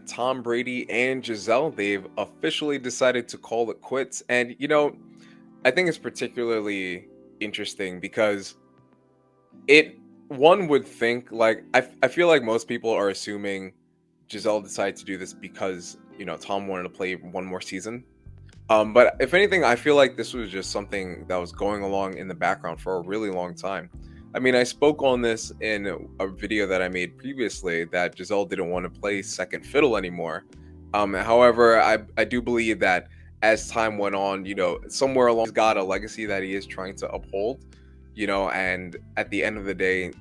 that Tom Brady and Giselle, they've officially decided to call it quits. And, I think it's particularly interesting because it, one would think, like, I feel like most people are assuming Giselle decided to do this because, Tom wanted to play one more season. But if anything, I feel like this was just something that was going along in the background for a really long time. I mean, I spoke on this in a video that I made previously that Giselle didn't want to play second fiddle anymore. However, I do believe that as time went on, somewhere along he's got a legacy that he is trying to uphold, and at the end of the day,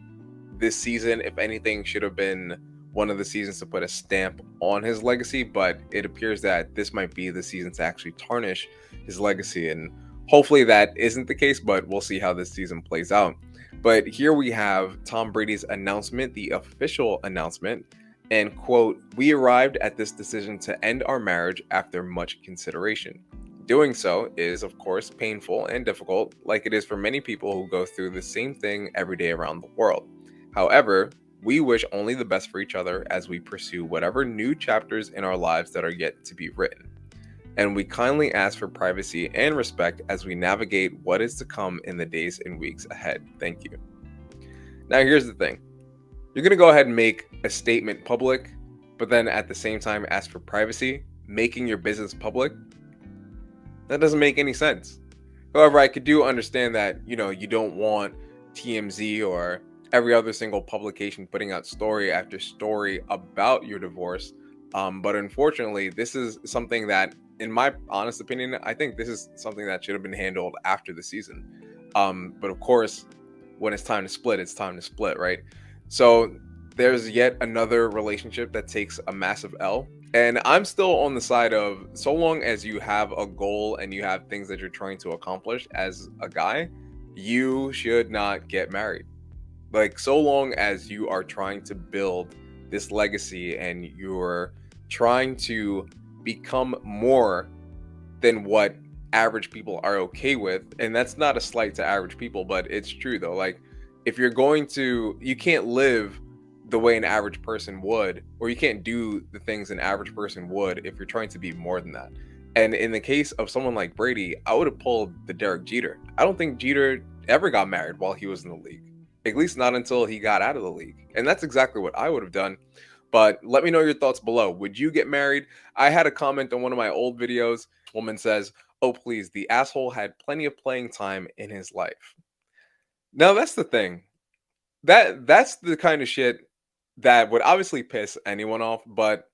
this season, if anything, should have been one of the seasons to put a stamp on his legacy, but it appears that this might be the season to actually tarnish his legacy. And hopefully that isn't the case, but we'll see how this season plays out. But here we have Tom Brady's announcement, the official announcement, and quote, "We arrived at this decision to end our marriage after much consideration. Doing so is, of course, painful and difficult, like it is for many people who go through the same thing every day around the world. However, we wish only the best for each other as we pursue whatever new chapters in our lives that are yet to be written. And we kindly ask for privacy and respect as we navigate what is to come in the days and weeks ahead. Thank you." Now, here's the thing: you're going to go ahead and make a statement public, but then at the same time ask for privacy, making your business public. That doesn't make any sense. However, I could do understand that, you don't want TMZ or every other single publication putting out story after story about your divorce. But unfortunately, this is something that, in my honest opinion, I think this is something that should have been handled after the season. But of course, when it's time to split, it's time to split, right? So there's yet another relationship that takes a massive L. And I'm still on the side of, so long as you have a goal and you have things that you're trying to accomplish as a guy, you should not get married. Like, so long as you are trying to build this legacy and you're trying to become more than what average people are okay with. And that's not a slight to average people, but it's true though. Like, if you're going to, you can't live the way an average person would, or you can't do the things an average person would if you're trying to be more than that. And in the case of someone like Brady, I would have pulled the Derek Jeter. I don't think Jeter ever got married while he was in the league, at least not until he got out of the league. And that's exactly what I would have done. But let me know your thoughts below. Would you get married? I had a comment on one of my old videos. Woman says, "Oh, please, the asshole had plenty of playing time in his life." Now, that's the thing. That's the kind of shit that would obviously piss anyone off, but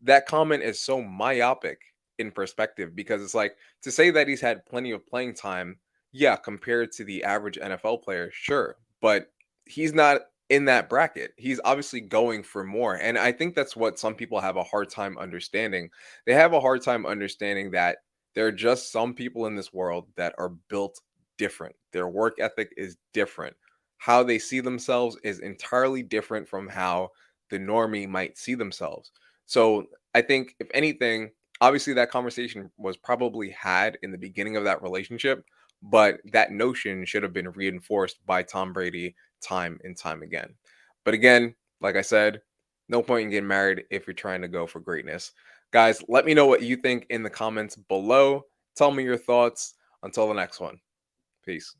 that comment is so myopic in perspective because it's like, to say that he's had plenty of playing time, yeah, compared to the average NFL player, sure, but he's not in that bracket. He's obviously going for more. And I think that's what some people have a hard time understanding. They have a hard time understanding that there are just some people in this world that are built different. Their work ethic is different. How they see themselves is entirely different from how the normie might see themselves. So I think, if anything, obviously that conversation was probably had in the beginning of that relationship, but that notion should have been reinforced by Tom Brady time and time again. But again, like I said, no point in getting married if you're trying to go for greatness. Guys, let me know what you think in the comments below. Tell me your thoughts. Until the next one. Peace.